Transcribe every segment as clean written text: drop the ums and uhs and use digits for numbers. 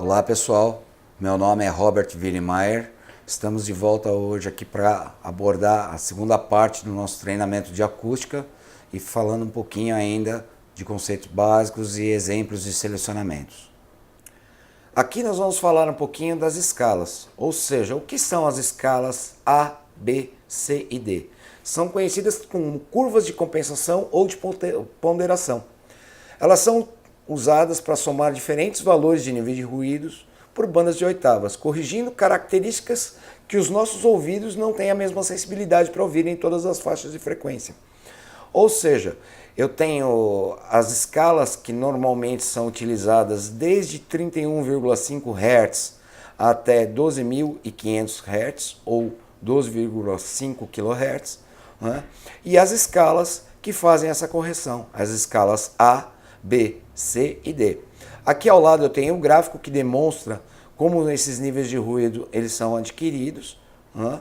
Olá pessoal, meu nome é Robert Willemeyer. Estamos de volta hoje aqui para abordar a segunda parte do nosso treinamento de acústica e falando um pouquinho ainda de conceitos básicos e exemplos de selecionamentos. Aqui nós vamos falar um pouquinho das escalas, ou seja, o que são as escalas A, B, C e D. São conhecidas como curvas de compensação ou de ponderação. Elas são usadas para somar diferentes valores de nível de ruídos por bandas de oitavas, corrigindo características que os nossos ouvidos não têm a mesma sensibilidade para ouvir em todas as faixas de frequência. Ou seja, eu tenho as escalas que normalmente são utilizadas desde 31,5 Hz até 12.500 Hz ou 12,5 kHz, né? E as escalas que fazem essa correção, as escalas A, B, C e D. Aqui ao lado eu tenho um gráfico que demonstra como esses níveis de ruído eles são adquiridos, né?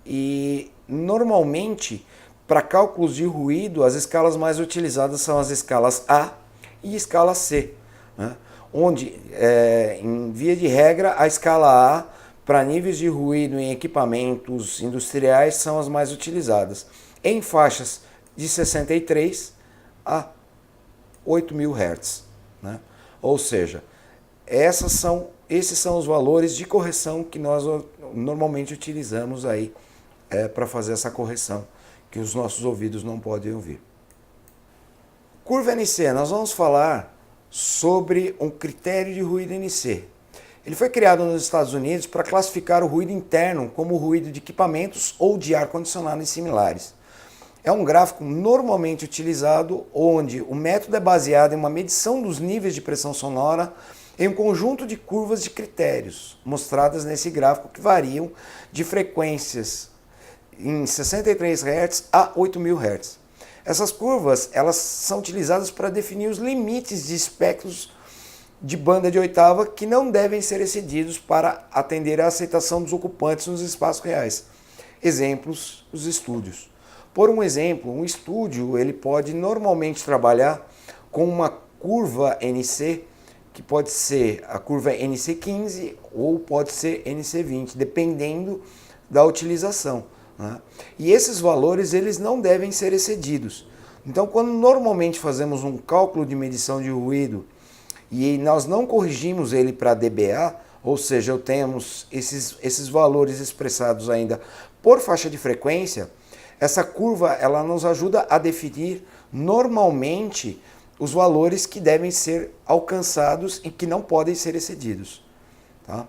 E normalmente para cálculos de ruído as escalas mais utilizadas são as escalas A e escala C, né? Onde em via de regra a escala A para níveis de ruído em equipamentos industriais são as mais utilizadas, em faixas de 63 a 8.000 Hz, né? Ou seja, esses são os valores de correção que nós normalmente utilizamos aí para fazer essa correção que os nossos ouvidos não podem ouvir. Curva NC, nós vamos falar sobre um critério de ruído NC. Ele foi criado nos Estados Unidos para classificar o ruído interno como ruído de equipamentos ou de ar-condicionado e similares. É um gráfico normalmente utilizado onde o método é baseado em uma medição dos níveis de pressão sonora em um conjunto de curvas de critérios mostradas nesse gráfico que variam de frequências em 63 Hz a 8.000 Hz. Essas curvas elas são utilizadas para definir os limites de espectros de banda de oitava que não devem ser excedidos para atender à aceitação dos ocupantes nos espaços reais. Exemplos, os estúdios. Por um exemplo, um estúdio ele pode normalmente trabalhar com uma curva NC, que pode ser a curva NC15 ou pode ser NC20, dependendo da utilização, né? E esses valores eles não devem ser excedidos. Então, quando normalmente fazemos um cálculo de medição de ruído e nós não corrigimos ele para dBA, ou seja, temos esses valores expressados ainda por faixa de frequência, essa curva ela nos ajuda a definir normalmente os valores que devem ser alcançados e que não podem ser excedidos, tá?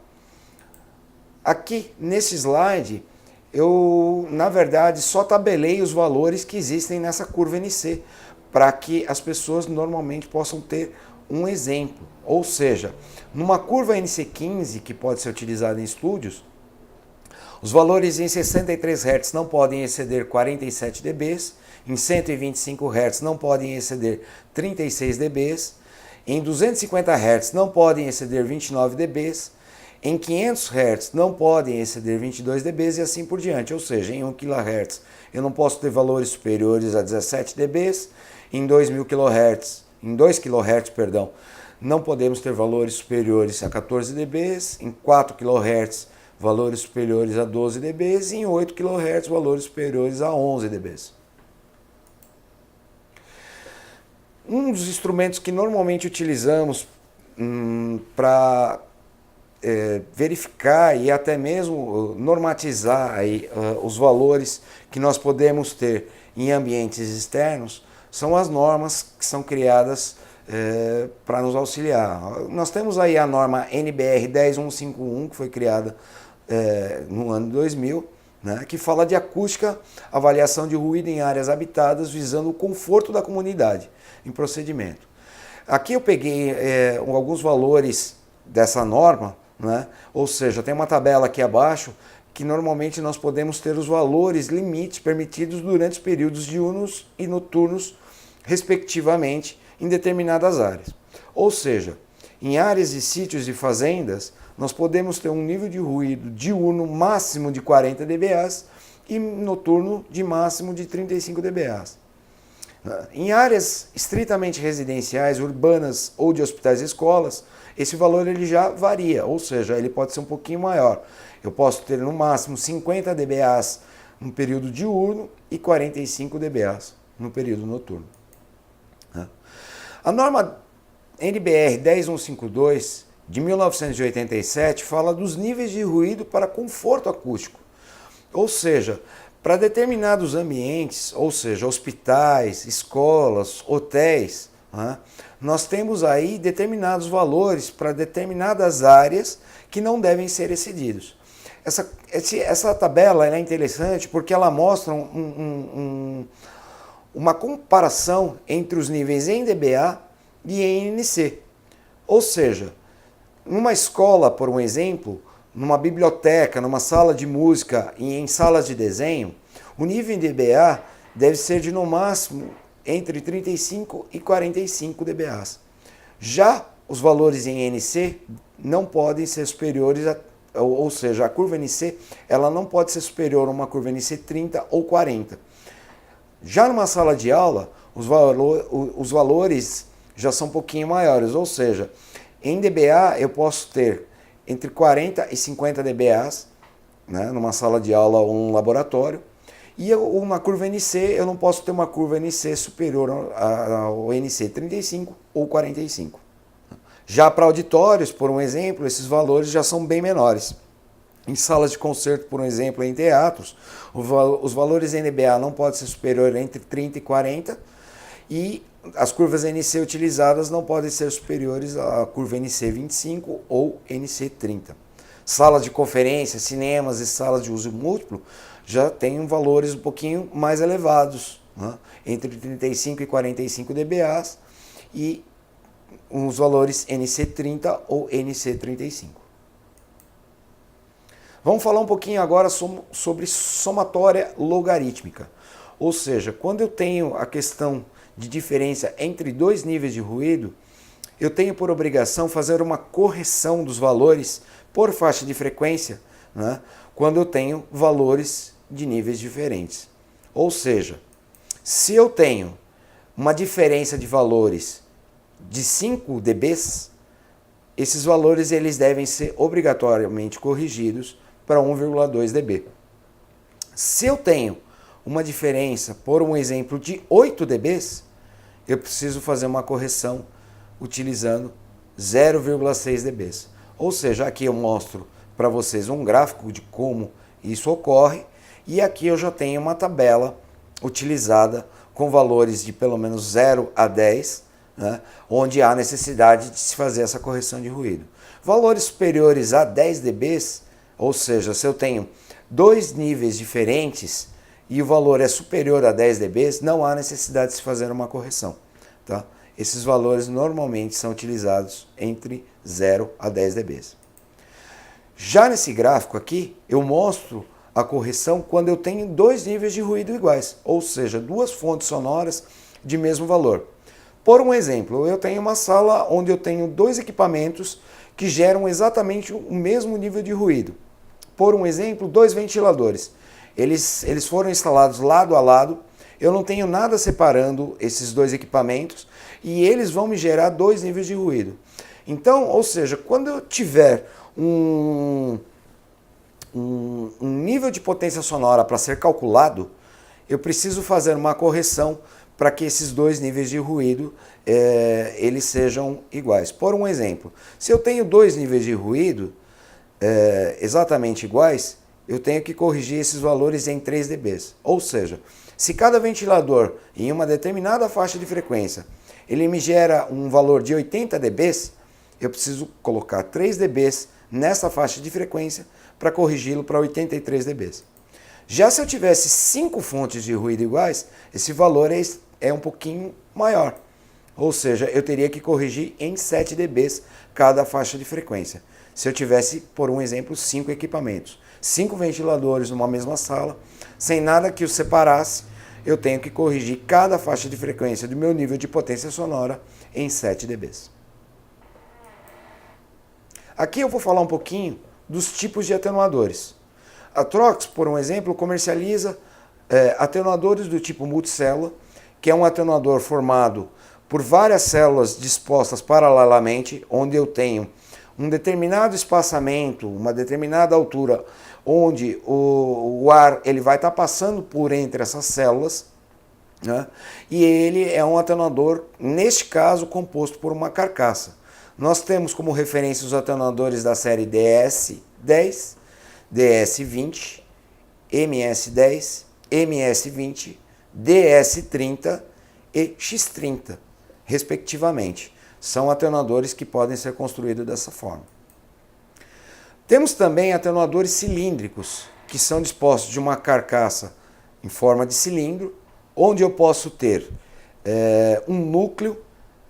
Aqui nesse slide eu na verdade só tabelei os valores que existem nessa curva NC para que as pessoas normalmente possam ter um exemplo. Ou seja, numa curva NC15 que pode ser utilizada em estúdios, os valores em 63 Hz não podem exceder 47 dB, em 125 Hz não podem exceder 36 dB, em 250 Hz não podem exceder 29 dB, em 500 Hz não podem exceder 22 dB e assim por diante. Ou seja, em 1 kHz eu não posso ter valores superiores a 17 dB, em 2.000 kHz, em 2 kHz, perdão, não podemos ter valores superiores a 14 dB, em 4 kHz valores superiores a 12 dB e em 8 kHz valores superiores a 11 dB. Um dos instrumentos que normalmente utilizamos para verificar e até mesmo normatizar aí, os valores que nós podemos ter em ambientes externos são as normas que são criadas para nos auxiliar. Nós temos aí a norma NBR 10151, que foi criada no ano 2000, né, que fala de acústica, avaliação de ruído em áreas habitadas, visando o conforto da comunidade em procedimento. Aqui eu peguei alguns valores dessa norma, né, ou seja, tem uma tabela aqui abaixo que normalmente nós podemos ter os valores limites permitidos durante os períodos diurnos e noturnos, respectivamente, em determinadas áreas. Ou seja, em áreas e sítios de fazendas, nós podemos ter um nível de ruído diurno máximo de 40 dBA e noturno de máximo de 35 dBA. Em áreas estritamente residenciais, urbanas ou de hospitais e escolas, esse valor ele já varia, ou seja, ele pode ser um pouquinho maior. Eu posso ter no máximo 50 dBAs no período diurno e 45 dBAs no período noturno. A norma NBR 10152 de 1987 fala dos níveis de ruído para conforto acústico. Ou seja, para determinados ambientes, ou seja, hospitais, escolas, hotéis, nós temos aí determinados valores para determinadas áreas que não devem ser excedidos. Essa tabela é interessante porque ela mostra uma comparação entre os níveis em dBA e em NC. Ou seja, numa escola, por um exemplo, numa biblioteca, numa sala de música e em salas de desenho, o nível em dBA deve ser de no máximo entre 35 e 45 dBAs. Já os valores em NC não podem ser superiores ou seja, a curva NC ela não pode ser superior a uma curva NC 30 ou 40. Já numa sala de aula, os valores já são um pouquinho maiores, ou seja, em dBA eu posso ter entre 40 e 50 dBAs, né, numa sala de aula ou um laboratório, e uma curva NC, eu não posso ter uma curva NC superior ao NC 35 ou 45. Já para auditórios, por um exemplo, esses valores já são bem menores. Em salas de concerto, por um exemplo, em teatros, os valores NBA não podem ser superiores entre 30 e 40 e as curvas NC utilizadas não podem ser superiores à curva NC 25 ou NC 30. Salas de conferência, cinemas e salas de uso múltiplo já têm valores um pouquinho mais elevados, né? Entre 35 e 45 dBAs e os valores NC 30 ou NC 35. Vamos falar um pouquinho agora sobre somatória logarítmica. Ou seja, quando eu tenho a questão de diferença entre dois níveis de ruído, eu tenho por obrigação fazer uma correção dos valores por faixa de frequência, né, quando eu tenho valores de níveis diferentes. Ou seja, se eu tenho uma diferença de valores de 5 dBs, esses valores eles devem ser obrigatoriamente corrigidos para 1,2 dB. Se eu tenho uma diferença, por um exemplo, de 8 dBs, eu preciso fazer uma correção utilizando 0,6 dBs. Ou seja, aqui eu mostro para vocês um gráfico de como isso ocorre e aqui eu já tenho uma tabela utilizada com valores de pelo menos 0 a 10, né, onde há necessidade de se fazer essa correção de ruído. Valores superiores a 10 dBs, ou seja, se eu tenho dois níveis diferentes e o valor é superior a 10 dBs, não há necessidade de se fazer uma correção. Tá? Esses valores normalmente são utilizados entre 0 a 10 dBs. Já nesse gráfico aqui, eu mostro a correção quando eu tenho dois níveis de ruído iguais, ou seja, duas fontes sonoras de mesmo valor. Por um exemplo, eu tenho uma sala onde eu tenho dois equipamentos que geram exatamente o mesmo nível de ruído. Por um exemplo, dois ventiladores. Eles foram instalados lado a lado, eu não tenho nada separando esses dois equipamentos e eles vão me gerar dois níveis de ruído. Então, ou seja, quando eu tiver um nível de potência sonora para ser calculado, eu preciso fazer uma correção para que esses dois níveis de ruído eles sejam iguais. Por um exemplo, se eu tenho dois níveis de ruído exatamente iguais, eu tenho que corrigir esses valores em 3 dBs. Ou seja, se cada ventilador em uma determinada faixa de frequência ele me gera um valor de 80 dBs, eu preciso colocar 3 dBs nessa faixa de frequência para corrigi-lo para 83 dBs. Já se eu tivesse 5 fontes de ruído iguais, esse valor é um pouquinho maior. Ou seja, eu teria que corrigir em 7 dBs cada faixa de frequência. Se eu tivesse, por um exemplo, 5 equipamentos, 5 ventiladores numa mesma sala, sem nada que os separasse, eu tenho que corrigir cada faixa de frequência do meu nível de potência sonora em 7 dBs. Aqui eu vou falar um pouquinho dos tipos de atenuadores. A Trox, por um exemplo, comercializa atenuadores do tipo multicélula, que é um atenuador formado por várias células dispostas paralelamente, onde eu tenho um determinado espaçamento, uma determinada altura, onde o ar ele vai estar passando por entre essas células, né? E ele é um atenuador, neste caso, composto por uma carcaça. Nós temos como referência os atenuadores da série DS10, DS20, MS10, MS20, DS30 e X30, respectivamente. São atenuadores que podem ser construídos dessa forma. Temos também atenuadores cilíndricos, que são dispostos de uma carcaça em forma de cilindro, onde eu posso ter um núcleo,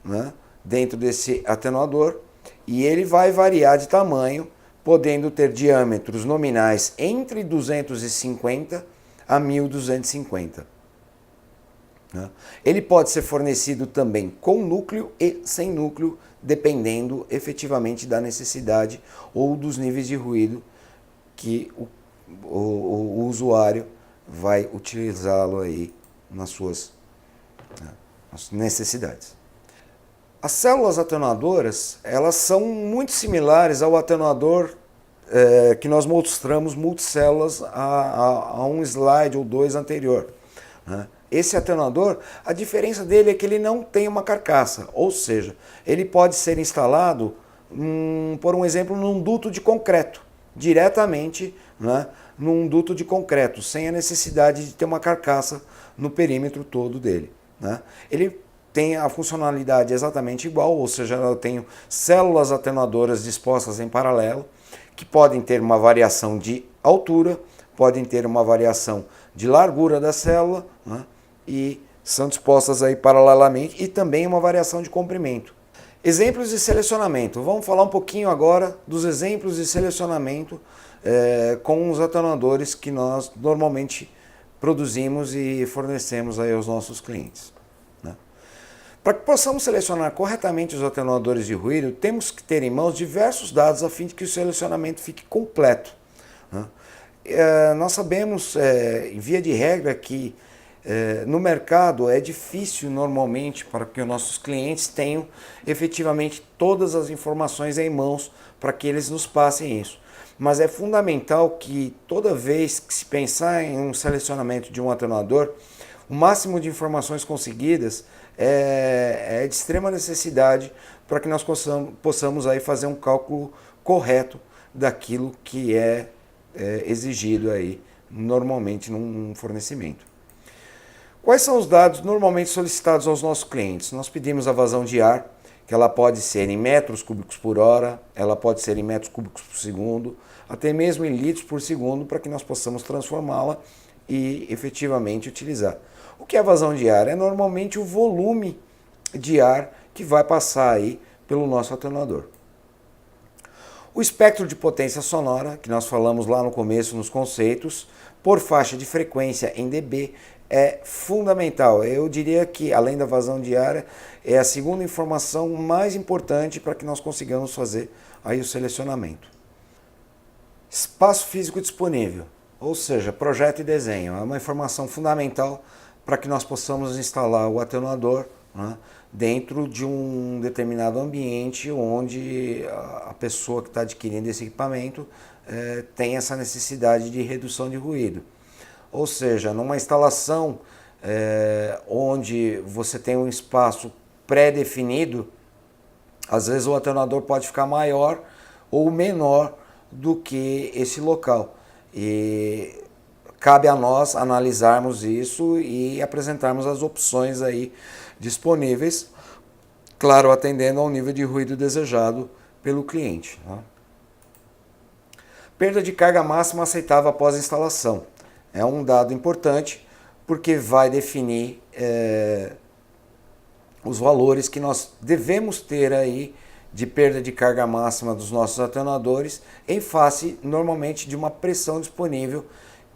né, dentro desse atenuador, e ele vai variar de tamanho, podendo ter diâmetros nominais entre 250 a 1250. Né? Ele pode ser fornecido também com núcleo e sem núcleo, dependendo efetivamente da necessidade ou dos níveis de ruído que o usuário vai utilizá-lo aí nas suas necessidades. As células atenuadoras, elas são muito similares ao atenuador que nós mostramos multicélulas a um slide ou dois anterior. Né? Esse atenuador, a diferença dele é que ele não tem uma carcaça, ou seja, ele pode ser instalado, por um exemplo, num duto de concreto, diretamente, né, num duto de concreto, sem a necessidade de ter uma carcaça no perímetro todo dele. Né? Ele tem a funcionalidade exatamente igual, ou seja, eu tenho células atenuadoras dispostas em paralelo, que podem ter uma variação de altura, podem ter uma variação de largura da célula, né? E são dispostas aí paralelamente, e também uma variação de comprimento. Exemplos de selecionamento. Vamos falar um pouquinho agora dos exemplos de selecionamento com os atenuadores que nós normalmente produzimos e fornecemos aí aos nossos clientes. Né? Para que possamos selecionar corretamente os atenuadores de ruído, temos que ter em mãos diversos dados a fim de que o selecionamento fique completo. Né? Nós sabemos, em via de regra, que no mercado é difícil normalmente para que os nossos clientes tenham efetivamente todas as informações em mãos para que eles nos passem isso. Mas é fundamental que toda vez que se pensar em um selecionamento de um atenuador, o máximo de informações conseguidas é de extrema necessidade para que nós possamos aí fazer um cálculo correto daquilo que é exigido aí normalmente num fornecimento. Quais são os dados normalmente solicitados aos nossos clientes? Nós pedimos a vazão de ar, que ela pode ser em metros cúbicos por hora, ela pode ser em metros cúbicos por segundo, até mesmo em litros por segundo, para que nós possamos transformá-la e efetivamente utilizar. O que é a vazão de ar? É normalmente o volume de ar que vai passar aí pelo nosso atenuador. O espectro de potência sonora, que nós falamos lá no começo nos conceitos, por faixa de frequência em dB, é fundamental. Eu diria que, além da vazão de ar, é a segunda informação mais importante para que nós consigamos fazer aí o selecionamento. Espaço físico disponível, ou seja, projeto e desenho, é uma informação fundamental para que nós possamos instalar o atenuador, né, dentro de um determinado ambiente onde a pessoa que está adquirindo esse equipamento tem essa necessidade de redução de ruído. Ou seja, numa instalação onde você tem um espaço pré-definido, às vezes o atenuador pode ficar maior ou menor do que esse local. E cabe a nós analisarmos isso e apresentarmos as opções aí disponíveis, claro, atendendo ao nível de ruído desejado pelo cliente. Tá? Perda de carga máxima aceitável após a instalação. É um dado importante porque vai definir os valores que nós devemos ter aí de perda de carga máxima dos nossos atenuadores em face normalmente de uma pressão disponível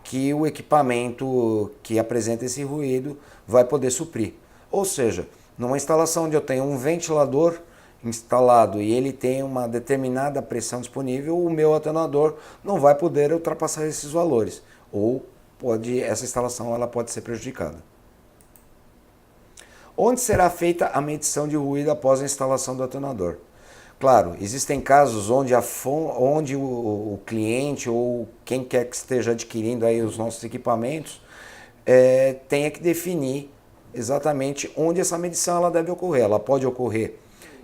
que o equipamento que apresenta esse ruído vai poder suprir. Ou seja, numa instalação onde eu tenho um ventilador instalado e ele tem uma determinada pressão disponível, o meu atenuador não vai poder ultrapassar esses valores, ou essa instalação ela pode ser prejudicada. Onde será feita a medição de ruído após a instalação do atenuador? Claro, existem casos onde, onde o cliente ou quem quer que esteja adquirindo aí os nossos equipamentos tenha que definir exatamente onde essa medição ela deve ocorrer. Ela pode ocorrer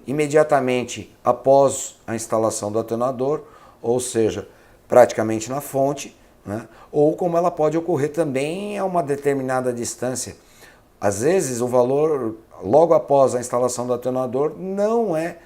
imediatamente após a instalação do atenuador, ou seja, praticamente na fonte, né? Ou como ela pode ocorrer também a uma determinada distância. Às vezes o valor logo após a instalação do atenuador não é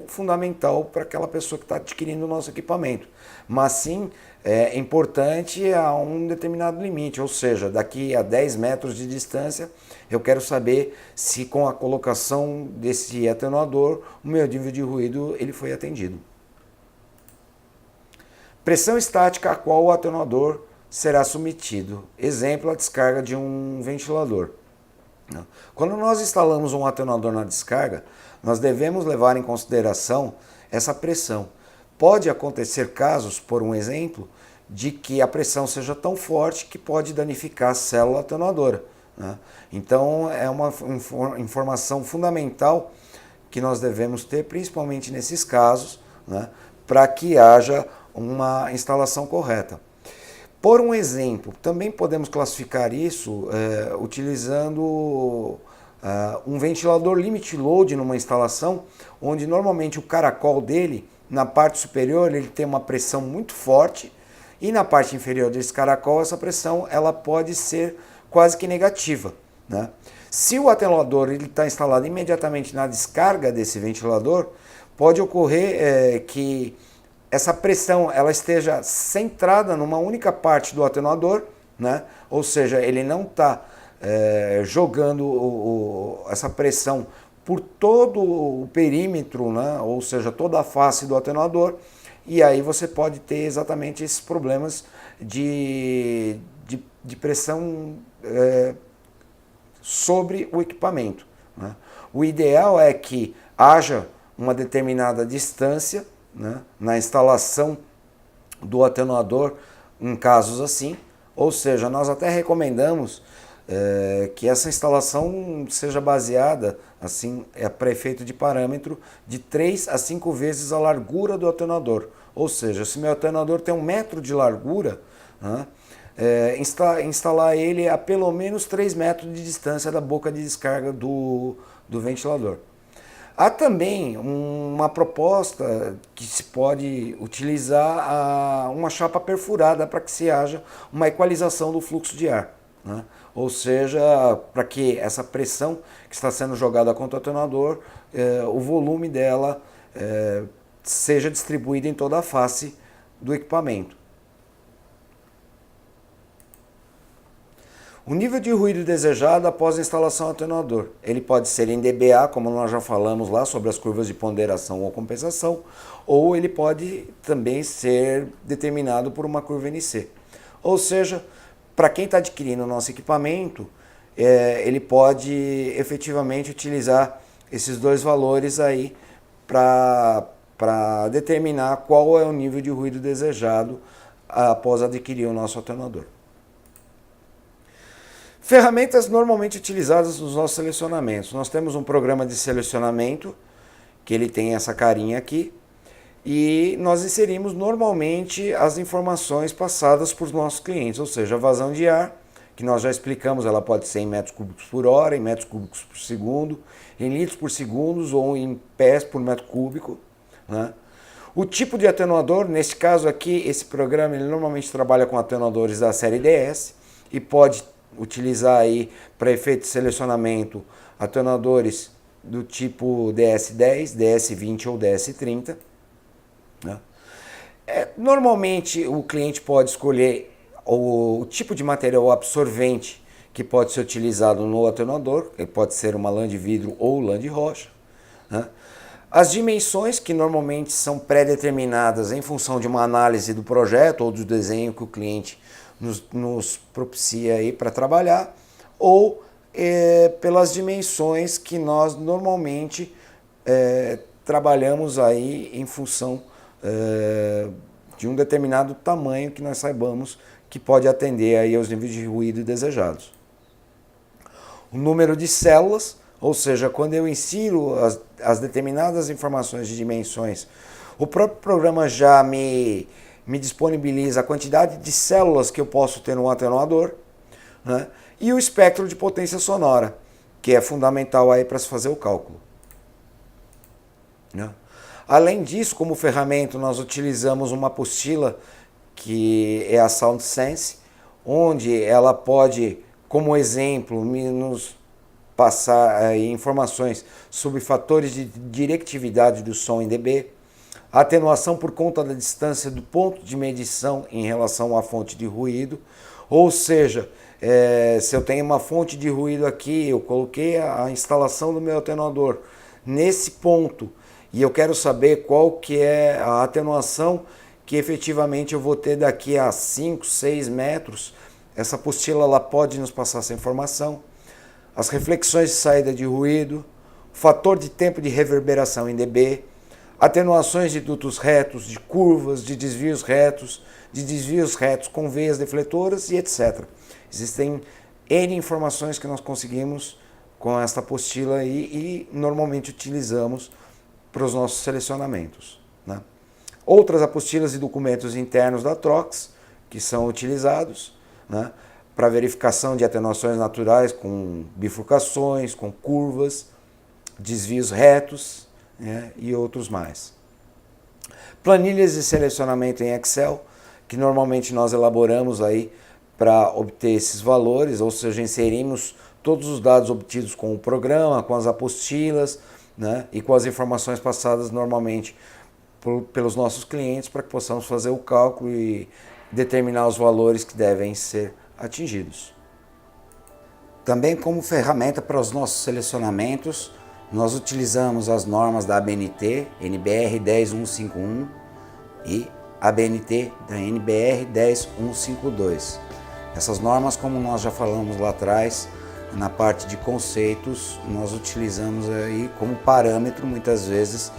fundamental para aquela pessoa que está adquirindo o nosso equipamento, mas sim é importante a um determinado limite, ou seja, daqui a 10 metros de distância eu quero saber se com a colocação desse atenuador o meu nível de ruído ele foi atendido. Pressão estática a qual o atenuador será submetido. Exemplo, a descarga de um ventilador. Quando nós instalamos um atenuador na descarga, nós devemos levar em consideração essa pressão. Pode acontecer casos, por um exemplo, de que a pressão seja tão forte que pode danificar a célula atenuadora, né? Então é uma informação fundamental que nós devemos ter, principalmente nesses casos, né, para que haja uma instalação correta. Por um exemplo, também podemos classificar isso utilizando um ventilador limit load numa instalação, onde normalmente o caracol dele, na parte superior, ele tem uma pressão muito forte, e na parte inferior desse caracol, essa pressão ela pode ser quase que negativa, né? Se o atenuador está instalado imediatamente na descarga desse ventilador, pode ocorrer que essa pressão ela esteja centrada numa única parte do atenuador, né? Ou seja, ele não está jogando essa pressão por todo o perímetro, né? Ou seja, toda a face do atenuador, e aí você pode ter exatamente esses problemas de pressão sobre o equipamento, né? O ideal é que haja uma determinada distância, né, na instalação do atenuador em casos assim, ou seja, nós até recomendamos que essa instalação seja baseada, assim, para efeito de parâmetro, de 3 a 5 vezes a largura do atenuador. Ou seja, se meu atenuador tem 1 metro de largura, né, instalar ele a pelo menos 3 metros de distância da boca de descarga do ventilador. Há também uma proposta que se pode utilizar uma chapa perfurada para que se haja uma equalização do fluxo de ar, né? Ou seja, para que essa pressão que está sendo jogada contra o atenuador, o volume dela seja distribuído em toda a face do equipamento. O nível de ruído desejado após a instalação do atenuador. Ele pode ser em dBA, como nós já falamos lá sobre as curvas de ponderação ou compensação, ou ele pode também ser determinado por uma curva NC. Ou seja, para quem está adquirindo o nosso equipamento, ele pode efetivamente utilizar esses dois valores aí para determinar qual é o nível de ruído desejado após adquirir o nosso atenuador. Ferramentas normalmente utilizadas nos nossos selecionamentos. Nós temos um programa de selecionamento, que ele tem essa carinha aqui, e nós inserimos normalmente as informações passadas por nossos clientes, ou seja, a vazão de ar, que nós já explicamos, ela pode ser em metros cúbicos por hora, em metros cúbicos por segundo, em litros por segundo ou em pés por metro cúbico, né? O tipo de atenuador, nesse caso aqui, esse programa ele normalmente trabalha com atenuadores da série DS e pode utilizar aí para efeito de selecionamento atenuadores do tipo DS10, DS20 ou DS30, né? Normalmente o cliente pode escolher o tipo de material absorvente que pode ser utilizado no atenuador, ele pode ser uma lã de vidro ou lã de rocha, né? As dimensões que normalmente são pré-determinadas em função de uma análise do projeto ou do desenho que o cliente nos propicia aí para trabalhar, ou pelas dimensões que nós normalmente trabalhamos aí em função de um determinado tamanho que nós saibamos que pode atender aí aos níveis de ruído desejados. O número de células, Ou seja, quando eu insiro as determinadas informações de dimensões, o próprio programa já me disponibiliza a quantidade de células que eu posso ter no atenuador, né? E o espectro de potência sonora, que é fundamental aí para se fazer o cálculo, né? Além disso, como ferramenta, nós utilizamos uma apostila que é a SoundSense, onde ela pode, como exemplo, nos passar informações sobre fatores de directividade do som em dB, atenuação por conta da distância do ponto de medição em relação à fonte de ruído, ou seja, se eu tenho uma fonte de ruído aqui, eu coloquei a instalação do meu atenuador nesse ponto e eu quero saber qual que é a atenuação que efetivamente eu vou ter daqui a 5, 6 metros, essa apostila ela pode nos passar essa informação. As reflexões de saída de ruído, fator de tempo de reverberação em dB, atenuações de dutos retos, de curvas, de desvios retos com veias defletoras e etc. Existem N informações que nós conseguimos com esta apostila e normalmente utilizamos para os nossos selecionamentos, né? Outras apostilas e documentos internos da Trox que são utilizados, né, para verificação de atenuações naturais com bifurcações, com curvas, desvios retos, né, e outros mais. Planilhas de selecionamento em Excel, que normalmente nós elaboramos aí para obter esses valores, ou seja, inserimos todos os dados obtidos com o programa, com as apostilas, né, e com as informações passadas normalmente pelos nossos clientes para que possamos fazer o cálculo e determinar os valores que devem ser atingidos. Também como ferramenta para os nossos selecionamentos, nós utilizamos as normas da ABNT, NBR 10151 e ABNT da NBR 10152. Essas normas, como nós já falamos lá atrás, na parte de conceitos, nós utilizamos aí como parâmetro muitas vezes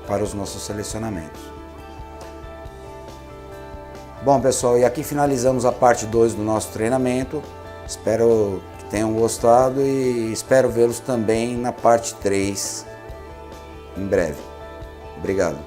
para os nossos selecionamentos. Bom, pessoal, e aqui finalizamos a parte 2 do nosso treinamento. Espero que tenham gostado e espero vê-los também na parte 3 em breve. Obrigado.